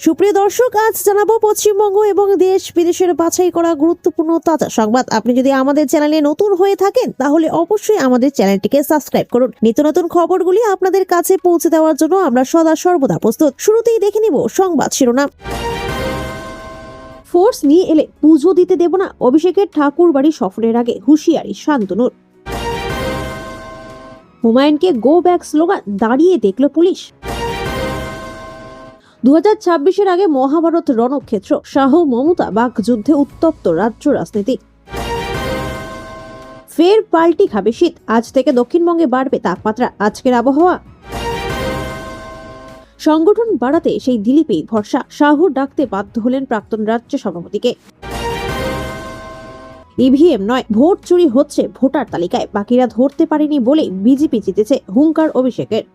সুপ্রিয় দর্শক, আজ জানাবো পশ্চিমবঙ্গ এবং দেশ বিদেশের বাছাই করা গুরুত্বপূর্ণ তাজা সংবাদ। আপনি যদি আমাদের চ্যানেলে নতুন হয়ে থাকেন তাহলে অবশ্যই আমাদের চ্যানেলটিকে সাবস্ক্রাইব করুন। নিত্য নতুন খবরগুলি আপনাদের কাছে পৌঁছে দেওয়ার জন্য আমরা সদা সর্বদা প্রস্তুত। শুরুতেই দেখে নিব সংবাদ শিরোনাম। ফোর্স নিয়ে এলে পুজো দিতে দেব না, অভিষেকের ঠাকুর বাড়ি সফরের আগে হুঁশিয়ারি শান্তনুর। হুমায়ুনকে গো ব্যাক স্লোগান, দাঁড়িয়ে দেখল পুলিশ। 2026-এর আগে মহাভারত রণক্ষেত্র, শাহ মমতা বাক যুদ্ধে উত্তপ্ত রাজ্য রাজনীতি। ফের পাল্টি খাবে শীত, আজ থেকে দক্ষিণবঙ্গে বাড়বে তাপমাত্রা। আজকের আবহাওয়া। সংগঠন বাড়াতে সেই দিলীপেই ভরসা, শাহ ডাকতে বাধ্য হলেন প্রাক্তন রাজ্য সভাপতিকে। ইভিএম নয়, ভোট চুরি হচ্ছে ভোটার তালিকায়, বাকিরা ধরতে পারেনি বলে বিজেপি জিতেছে, হুঙ্কার অভিষেকের।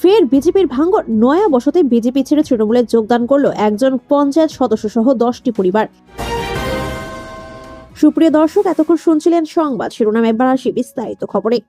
ফের বিজেপির ভাঙ্গন, নয়া বসতে বিজেপি ছেড়ে তৃণমূলে যোগদান করলো একজন পঞ্চায়েত সদস্য সহ 10টি পরিবার। সুপ্রিয় দর্শক, এতক্ষণ শুনছিলেন সংবাদ শিরোনাম, এবার আসি বিস্তারিত খবরে।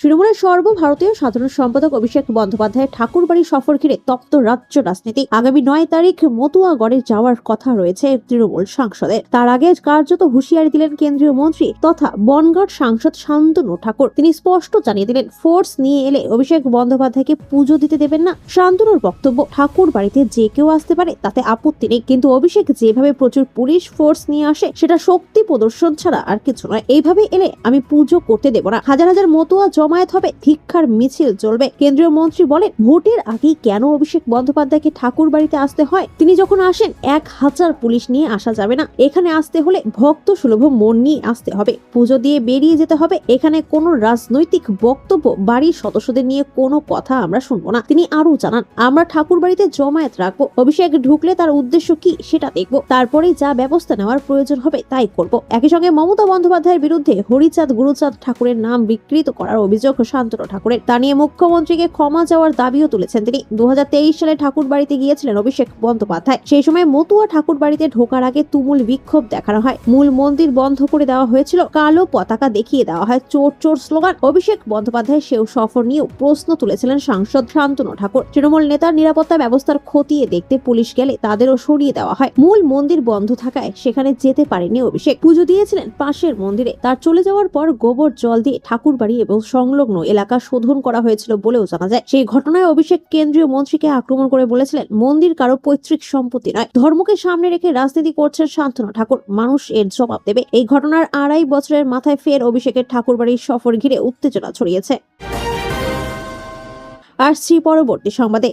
তৃণমূলের সর্বভারতীয় সাধারণ সম্পাদক অভিষেক বন্দ্যোপাধ্যায়ের ঠাকুরবাড়ি সফর ঘিরে তপ্ত রাজ্য রাজনীতি। আগামী 9 তারিখ মতুয়াগড়ে যাওয়ার কথা রয়েছে তৃণমূল সাংসদের। তার আগে কার্যত হুঁশিয়ারি দিলেন কেন্দ্রীয় মন্ত্রী তথা বনগাঁর সাংসদ শান্তনু ঠাকুর। তিনি স্পষ্ট জানিয়ে দিলেন, ফোর্স নিয়ে এলে অভিষেক বন্দ্যোপাধ্যায়কে পুজো দিতে দেবেন না। শান্তনুর বক্তব্য, ঠাকুর বাড়িতে যে কেউ আসতে পারে, তাতে আপত্তি নেই, কিন্তু অভিষেক যেভাবে প্রচুর পুলিশ ফোর্স নিয়ে আসে সেটা শক্তি প্রদর্শন ছাড়া আর কিছু নয়। এইভাবে এলে আমি পুজো করতে দেব না। হাজার হাজার মতুয়া জমায়েত হবে, ধিক্কার মিছিল চলবে। কেন্দ্রীয় মন্ত্রী বলেন, ভোটের আগেই কেন অভিষেক বন্দ্যোপাধ্যায়কে ঠাকুর বাড়িতে আসতে হয়? তিনি যখন আসেন 1000 পুলিশ নিয়ে আসা যাবে না। এখানে আসতে হলে ভক্ত সুলভ মন নিয়ে আসতে হবে, পুজো দিয়ে বেরিয়ে যেতে হবে। এখানে কোনো রাজনৈতিক বক্তব্য, বাড়ির সদস্যদের নিয়ে কোনো কথা আমরা শুনবো না। তিনি আরো জানান, আমরা ঠাকুর বাড়িতে জমায়েত রাখবো, অভিষেক ঢুকলে তার উদ্দেশ্য কি সেটা দেখবো, তারপরে যা ব্যবস্থা নেওয়ার প্রয়োজন হবে তাই করব। একই সঙ্গে মমতা বন্দ্যোপাধ্যায়ের বিরুদ্ধে হরিচাঁদ গুরুচাঁদ ঠাকুরের নাম বিকৃত করার অভিযোগ শান্তনু ঠাকুরের। তা নিয়ে মুখ্যমন্ত্রীকে ক্ষমা চাওয়ার দাবিও তুলেছেন তিনি। 2023 সালে ঠাকুর বাড়িতে গিয়েছিলেন অভিষেক বন্দ্যোপাধ্যায়। সেই সময় মতুয়া ঠাকুর বাড়িতে ঢোকার আগে তুমুল বিক্ষোভ দেখানো হয়, মূল মন্দির বন্ধ করে দেওয়া হয়েছিল, কালো পতাকা দেখিয়ে দেওয়া হয়, চোর চোর স্লোগান। অভিষেক বন্দ্যোপাধ্যায় সেও সফর নিয়েও প্রশ্ন তুলেছিলেন সাংসদ শান্তনু ঠাকুর। তৃণমূল নেতার নিরাপত্তা ব্যবস্থার খতিয়ে দেখতে পুলিশ গেলে তাদেরও সরিয়ে দেওয়া হয়। মূল মন্দির বন্ধ থাকায় সেখানে যেতে পারেনি অভিষেক। পুজো দিয়েছিলেন পাশের মন্দিরে। তার চলে যাওয়ার পর গোবর জল দিয়ে ঠাকুর বাড়ি এবং সংলগ্ন এলাকা শোধন করা হয়েছিল বলেও জানা যায়। সেই ঘটনায় অভিষেক কেন্দ্রীয় মন্ত্রীকে আক্রমণ করে বলেছিলেন, মন্দির কারো পৈতৃক সম্পত্তি নয়। ধর্মকে সামনে রেখে রাজনীতি করছেন শান্তনু ঠাকুর, মানুষ এর জবাব দেবে। এই ঘটনার 2.5 বছরের মাথায় ফের অভিষেকের ঠাকুর বাড়ির সফর ঘিরে উত্তেজনা ছড়িয়েছে। আসছি পরবর্তী সংবাদে।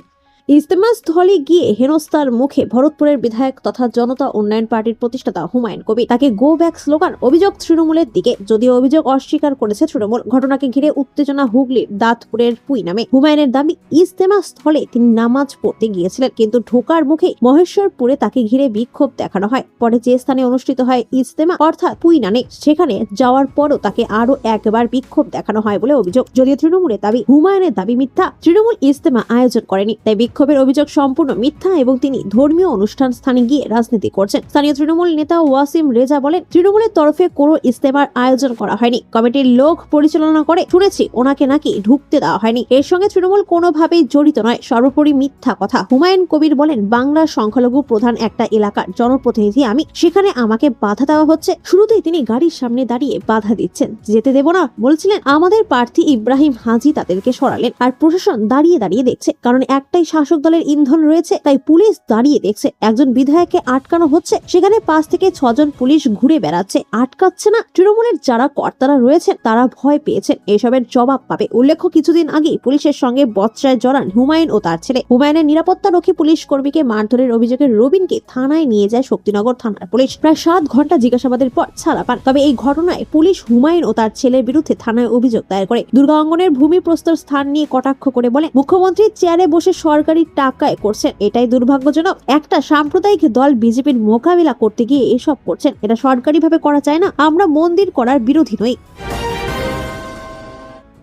ইজতেমা স্থলে গিয়ে হেনস্থার মুখে ভরতপুরের বিধায়ক তথা জনতা উন্নয়ন পার্টির প্রতিষ্ঠাতা হুমায়ুন কবির। তাকে গো ব্যাক স্লোগান, অভিযোগ তৃণমূলের দিকে, যদিও অভিযোগ অস্বীকার করেছে তৃণমূল। ঘটনাকে ঘিরে উত্তেজনা হুগলির দাঁতপুরের পুই নামে। হুমায়ুনের দাবি, ইজতেমা স্থলে তিনি নামাজ পড়তে গিয়েছিলেন, কিন্তু ঢোকার মুখে মহেশ্বরপুরে তাকে ঘিরে বিক্ষোভ দেখানো হয়। পরে যে স্থানে অনুষ্ঠিত হয় ইজতেমা অর্থাৎ পুই নামে, সেখানে যাওয়ার পরও তাকে আরো একবার বিক্ষোভ দেখানো হয় বলে অভিযোগ। যদিও তৃণমূলের দাবি, হুমায়ুনের দাবি মিথ্যা। তৃণমূল ইজতেমা আয়োজন করেনি, তাই বিক্ষোভের অভিযোগ সম্পূর্ণ মিথ্যা এবং তিনি ধর্মীয় অনুষ্ঠান স্থানে গিয়ে রাজনীতি করছেন। স্থানীয় তৃণমূল নেতা ওয়াসিম রেজা বলেন, তৃণমূলের তরফে কোনো ইজতেমার আয়োজন করা হয়নি, কমিটির লোক পরিচালনা করে, শুনেছি ওনাকে নাকি ঢুকতে দেওয়া হয়নি। এর সঙ্গে তৃণমূল কোনোভাবেই জড়িত নয়, সর্বোপরি মিথ্যা কথা। হুমায়ুন কবির বলেন, বাংলার সংখ্যালঘু প্রধান একটা এলাকার জনপ্রতিনিধি আমি, সেখানে আমাকে বাধা দেওয়া হচ্ছে। শুরুতেই তিনি গাড়ির সামনে দাঁড়িয়ে বাধা দিচ্ছেন, যেতে দেব না বলছিলেন। আমাদের প্রার্থী ইব্রাহিম হাজি তাদেরকে সরালেন, আর প্রশাসন দাঁড়িয়ে দাঁড়িয়ে দেখছে, কারণ একটাই শাসক দলের ইন্ধন রয়েছে, তাই পুলিশ দাঁড়িয়ে দেখছে। একজন বিধায়ককে আটকানো হচ্ছে, সেখানে 5 থেকে 6 জন পুলিশ ঘুরে বেড়াচ্ছে, আটকাচ্ছে না। তৃণমূলের যারা কর্তারা রয়েছেন তারা ভয় পেয়েছেন, এসবের জবাব পাবে। উল্লেখ্য, কিছুদিন আগে পুলিশের সঙ্গে বচসায় জড়ান হুমায়ুন ও তার ছেলে। হুমায়ুনের নিরাপত্তা রক্ষী পুলিশ কর্মীকে মারধরের অভিযোগে রবিনকে থানায় নিয়ে যায় শক্তিনগর থানার পুলিশ। প্রায় 7 ঘন্টা জিজ্ঞাসাবাদের পর ছাড়া পান। তবে এই ঘটনায় পুলিশ হুমায়ুন ও তার ছেলের বিরুদ্ধে থানায় অভিযোগ দায়ের করে। দুর্গা অঙ্গনের ভূমি প্রস্তর স্থান নিয়ে কটাক্ষ করে বলে, মুখ্যমন্ত্রী চেয়ারে বসে সরকারি টাকায় করছেন, এটাই দুর্ভাগ্যজনক। একটা সাম্প্রদায়িক দল বিজেপির মোকাবিলা করতে গিয়ে এসব করছেন, এটা সরকারিভাবে করা যায় না। আমরা মন্দির করার বিরোধী নই।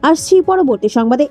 আসছি পরবর্তী সংবাদে।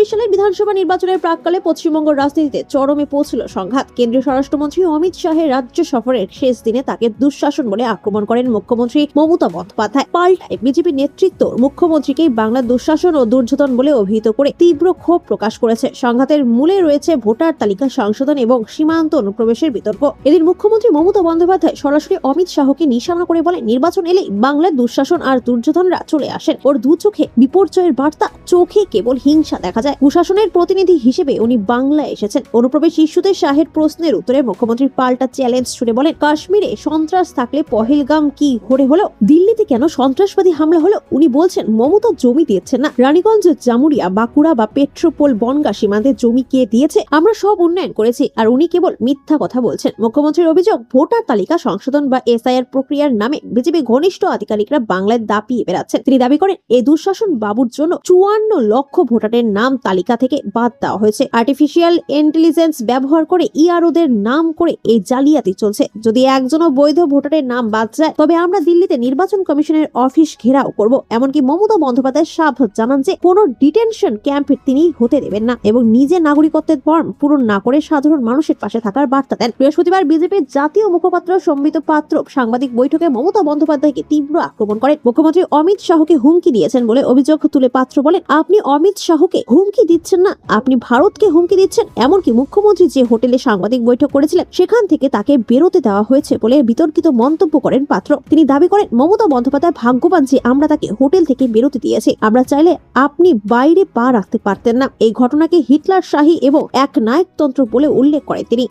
সালের বিধানসভা নির্বাচনের প্রাক্কালে পশ্চিমবঙ্গ রাজনীতিতে চরমে পৌঁছল সংঘাত। কেন্দ্রীয় স্বরাষ্ট্রমন্ত্রী অমিত শাহের রাজ্য সফরের শেষ দিনে তাকে দুঃশাসন বলে আক্রমণ করেন মুখ্যমন্ত্রী মমতা বন্দ্যোপাধ্যায়। পাল্টায় বিজেপি নেতৃত্ব মুখ্যমন্ত্রীকে বাংলার দুঃশাসন ও দুর্যোধন বলে অভিহিত করে তীব্র ক্ষোভ প্রকাশ করেছে। সংঘাতের মূলে রয়েছে ভোটার তালিকা সংশোধন এবং সীমান্ত অনুপ্রবেশের বিতর্ক। এদিন মুখ্যমন্ত্রী মমতা বন্দ্যোপাধ্যায় সরাসরি অমিত শাহকে নিশানা করে বলেন, নির্বাচন এলেই বাংলার দুঃশাসন আর দুর্যোধনরা চলে আসেন। ওর দু চোখে বিপর্যয়ের বার্তা, চোখে কেবল হিংসা দেখা যায়। কুশাসনের প্রতিনিধি হিসেবে উনি বাংলায় এসেছেন। অনুপ্রবেশ ইস্যুতে শাহের প্রশ্নের উত্তরে মুখ্যমন্ত্রী পাল্টা চ্যালেঞ্জ ছুড়ে বলেন, কাশ্মীরে সন্ত্রাস থাকলে পহেলগাম কি ঘটে হলো? দিল্লিতে কেন সন্ত্রাসবাদী হামলা হলো? উনি বলছেন মমতা জমি দিচ্ছেন না। রানীগঞ্জ, জামুরিয়া, বাঁকুড়া বা পেট্রোপোল বনগা সীমান্তে জমি কে দিয়েছে? আমরা সব উন্নয়ন করেছি, আর উনি কেবল মিথ্যা কথা বলছেন। মুখ্যমন্ত্রীর অভিযোগ, ভোটার তালিকা সংশোধন বা এসআইআর প্রক্রিয়ার নামে বিজেপি ঘনিষ্ঠ আধিকারিকরা বাংলায় দাপিয়ে বেড়াচ্ছেন। তিনি দাবি করেন, এই দুঃশাসন বাবুর জন্য 54 লক্ষ ভোটারের নাম তালিকা থেকে বাদ দেওয়া হয়েছে। আর্টিফিশিয়াল ইন্টেলিজেন্স ব্যবহার করে ইআরওদের নাম করে এই জালিয়াতি চলছে। যদি একজনও বৈধ ভোটারের নাম বাদ যায়, তবে আমরা দিল্লিতে নির্বাচন কমিশনের অফিস ঘেরাও করব। এমনকি মমতা বন্দ্যোপাধ্যায় সাফ জানান যে কোনো ডিটেনশন ক্যাম্প তিনি হতে দেবেন না এবং নিজের নাগরিকত্বের ফর্ম পূরণ না করে সাধারণ মানুষের পাশে থাকার বার্তা দেন। বৃহস্পতিবার বিজেপির জাতীয় মুখপাত্র সম্বিত পাত্র সাংবাদিক বৈঠকে মমতা বন্দ্যোপাধ্যায়কে তীব্র আক্রমণ করেন। মুখ্যমন্ত্রী অমিত শাহকে হুমকি দিয়েছেন বলে অভিযোগ তুলে পাত্র বলেন, আপনি অমিত শাহকে হুমকি দিচ্ছেন না, আপনি ভারতকে হুমকি দিচ্ছেন। এমনকি মুখ্যমন্ত্রী যে হোটেলে সাংবাদিক বৈঠক করেছিলেন সেখান থেকে তাকে বেরোতে দেওয়া হয়েছে বলে বিতর্কিত মন্তব্য করেন পাত্র। তিনি দাবি করেন, মমতা বন্দ্যোপাধ্যায় ভাগ্যবান যে আমরা তাকে হোটেল থেকে বেরোতে দিয়েছি। আমরা চাইলে আপনি বাইরে পা রাখতে পারতেন না। এই ঘটনাকে হিটলার শাহী এবং এক নায়কতন্ত্র বলে উল্লেখ করেন তিনি।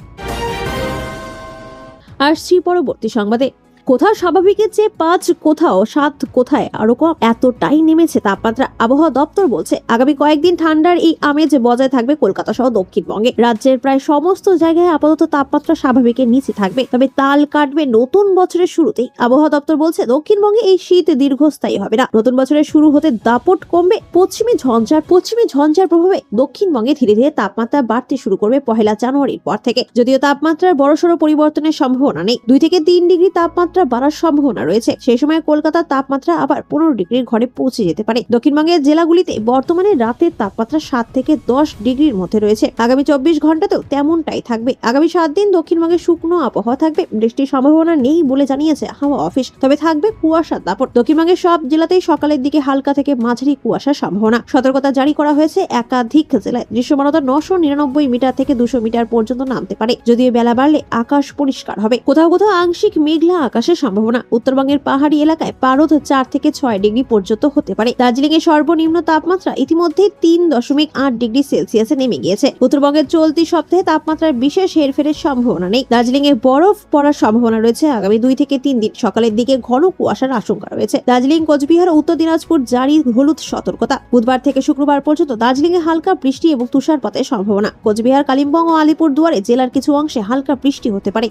আসছি পরবর্তী সংবাদে। কোথাও স্বাভাবিকের চেয়ে 5, কোথাও 7, কোথায় আরো কম, এতটাই নেমেছে তাপমাত্রা। আবহাওয়া দপ্তর বলছে আগামী কয়েকদিন ঠান্ডার এই আমেজ বজায় থাকবে কলকাতা সহ দক্ষিণবঙ্গে। রাজ্যের প্রায় সমস্ত জায়গায় আপাতত তাপমাত্রা স্বাভাবিকের নিচে থাকবে, তবে তাল কাটবে নতুন বছরের শুরুতেই। আবহাওয়া দপ্তর বলছে দক্ষিণবঙ্গে এই শীত দীর্ঘস্থায়ী হবে না। নতুন বছরের শুরু হতে দাপট কমবে। পশ্চিমী ঝঞ্ঝার প্রভাবে দক্ষিণবঙ্গে ধীরে ধীরে তাপমাত্রা বাড়তে শুরু করবে 1 জানুয়ারির পর থেকে। যদিও তাপমাত্রার বড়সড় পরিবর্তনের সম্ভাবনা নেই, 2 থেকে 3 ডিগ্রি তাপমাত্রা বাড়ার সম্ভাবনা রয়েছে। সেই সময় কলকাতার তাপমাত্রা আবার 15 ডিগ্রির ঘরে পৌঁছে যেতে পারে। দক্ষিণবঙ্গের জেলাগুলিতে বর্তমানে রাতের তাপমাত্রা 7 থেকে 10 ডিগ্রির মধ্যে রয়েছে। আগামী 24 ঘন্টাতেও তেমনটাই থাকবে। আগামী 7 দিন দক্ষিণবঙ্গে শুকনো আবহাওয়া থাকবে। বৃষ্টির সম্ভাবনা নেই বলে জানিয়েছে হাওয়া অফিস, তবে থাকবে কুয়াশার দাপট। দক্ষিণবঙ্গের সব জেলাতেই সকালের দিকে হালকা থেকে মাঝারি কুয়াশার সম্ভাবনা। সতর্কতা জারি করা হয়েছে একাধিক জেলায়। দৃশ্যমানতা 999 মিটার থেকে 200 মিটার পর্যন্ত নামতে পারে। যদিও বেলা বাড়লে আকাশ পরিষ্কার হবে। কোথাও কোথাও আংশিক মেঘলা আকাশের সম্ভাবনা। উত্তরবঙ্গের পাহাড়ি এলাকায় পারদ 4 থেকে 6 ডিগ্রি পর্যন্ত হতে পারে। দার্জিলিং এর সর্বনিম্ন তাপমাত্রা ইতিমধ্যে 3.8 ডিগ্রি সেলসিয়াসে নেমে গিয়েছে। উত্তরবঙ্গের চলতি সপ্তাহে তাপমাত্রার বিশেষ হেরফেরের সম্ভাবনা নেই। দার্জিলিং এ বরফ পড়ার সম্ভাবনা রয়েছে আগামী 2 থেকে 3 দিন। সকালের দিকে ঘন কুয়াশার আশঙ্কা রয়েছে। দার্জিলিং, কোচবিহার ও উত্তর দিনাজপুর জারি হলুদ সতর্কতা। বুধবার থেকে শুক্রবার পর্যন্ত দার্জিলিং এ হালকা বৃষ্টি এবং তুষারপাতের সম্ভাবনা। কোচবিহার, কালিম্পং ও আলিপুরদুয়ারে জেলার কিছু অংশে হালকা বৃষ্টি হতে পারে।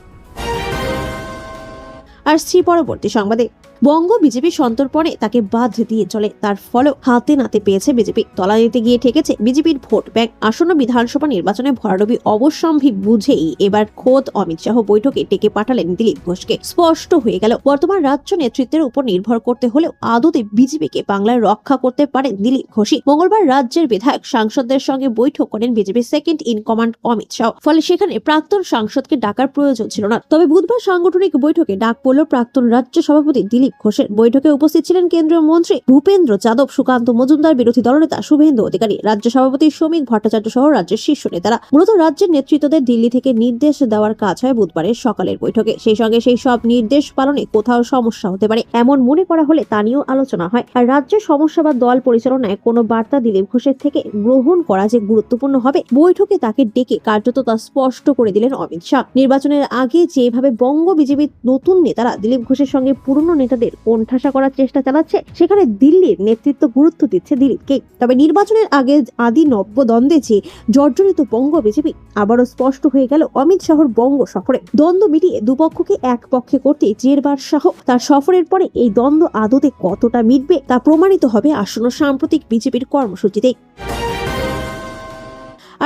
আসছি পরবর্তী সংবাদে। বঙ্গ বিজেপি সন্তর্পণে তাকে বাদ দিয়ে চলে, তার ফলে হাতে নাতে পেয়েছে বিজেপি। তলানিতে গিয়ে ঠেকেছে বিজেপির ভোট ব্যাংক। আসন্ন বিধানসভা নির্বাচনে ভরাডুবি অবশ্যম্ভাবী বুঝেই এবার খোদ অমিত শাহ বৈঠকে ডেকে পাঠালেন দিলীপ ঘোষকে। স্পষ্ট হয়ে গেল বর্তমান রাজ্য নেতৃত্বের উপর নির্ভর করতে হলেও আদতে বিজেপিকে বাংলায় রক্ষা করতে পারেন দিলীপ ঘোষই। মঙ্গলবার রাজ্যের বিধায়ক সাংসদদের সঙ্গে বৈঠক করেন বিজেপির second in command Amit Shah. ফলে সেখানে প্রাক্তন সাংসদকে ডাকার প্রয়োজন ছিল না। তবে বুধবার সাংগঠনিক বৈঠকে ডাক পড়ল প্রাক্তন রাজ্য সভাপতি দিলীপ ঘোষের। বৈঠকে উপস্থিত ছিলেন কেন্দ্রীয় মন্ত্রী ভূপেন্দ্র যাদব, সুকান্ত মজুমদার, বিরোধী দলনেতা শুভেন্দু অধিকারী, রাজ্য সভাপতি শ্রমিক ভট্টাচার্য সহ রাজ্যের শীর্ষ নেতারা। মূলত রাজ্যের নেতৃত্বদের দিল্লি থেকে নির্দেশ দেওয়ার কাজ হয় বুধবারের সকালের বৈঠকে। সেই সঙ্গে সেই সব নির্দেশ পালনে কোথাও সমস্যা হতে পারে এমন মনে করা হলে তা নিয়েও আলোচনা হয়। আর রাজ্যের সমস্যা বা দল পরিচালনায় কোনো বার্তা দিলীপ ঘোষের থেকে গ্রহণ করা যে গুরুত্বপূর্ণ হবে, বৈঠকে তাকে ডেকে কার্যত তা স্পষ্ট করে দিলেন অমিত শাহ। নির্বাচনের আগে যেভাবে বঙ্গ বিজেপির নতুন নেতারা দিলীপ ঘোষের সঙ্গে পুরনো নেতাদের কোণঠাসা করার চেষ্টা চালাচ্ছে, সেখানে দিল্লির নেতৃত্ব গুরুত্ব দিচ্ছে দিলীপকে। তবে নির্বাচনের আগে আদি নব্য দ্বন্দ্বে যে জর্জরিত বঙ্গ বিজেপি আবারও স্পষ্ট হয়ে গেল অমিত শাহর বঙ্গ সফরে। দ্বন্দ্ব মিটিয়ে দুপক্ষকে এক পক্ষে করতে জেরবার শাহ তার সফরের পরে এই দ্বন্দ্ব আদতে কতটা মিটবে তা প্রমাণিত হবে আসন্ন সাম্প্রতিক বিজেপির কর্মসূচিতে।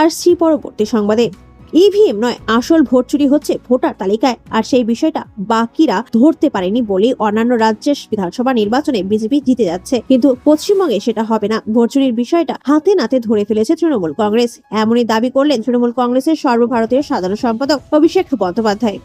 আসছি পরবর্তী সংবাদে। ইভিএম নয়, আসল ভোট চুরি হচ্ছে ভোটার তালিকায়, আর সেই বিষয়টা বাকিরা ধরতে পারেনি বলেই অন্যান্য রাজ্যের বিধানসভা নির্বাচনে বিজেপি জিতে যাচ্ছে, কিন্তু পশ্চিমবঙ্গে সেটা হবে না। ভোট চুরির বিষয়টা হাতে নাতে ধরে ফেলেছে তৃণমূল কংগ্রেস, এমনই দাবি করলেন তৃণমূল কংগ্রেসের সর্বভারতীয় সাধারণ সম্পাদক অভিষেক বন্দ্যোপাধ্যায়।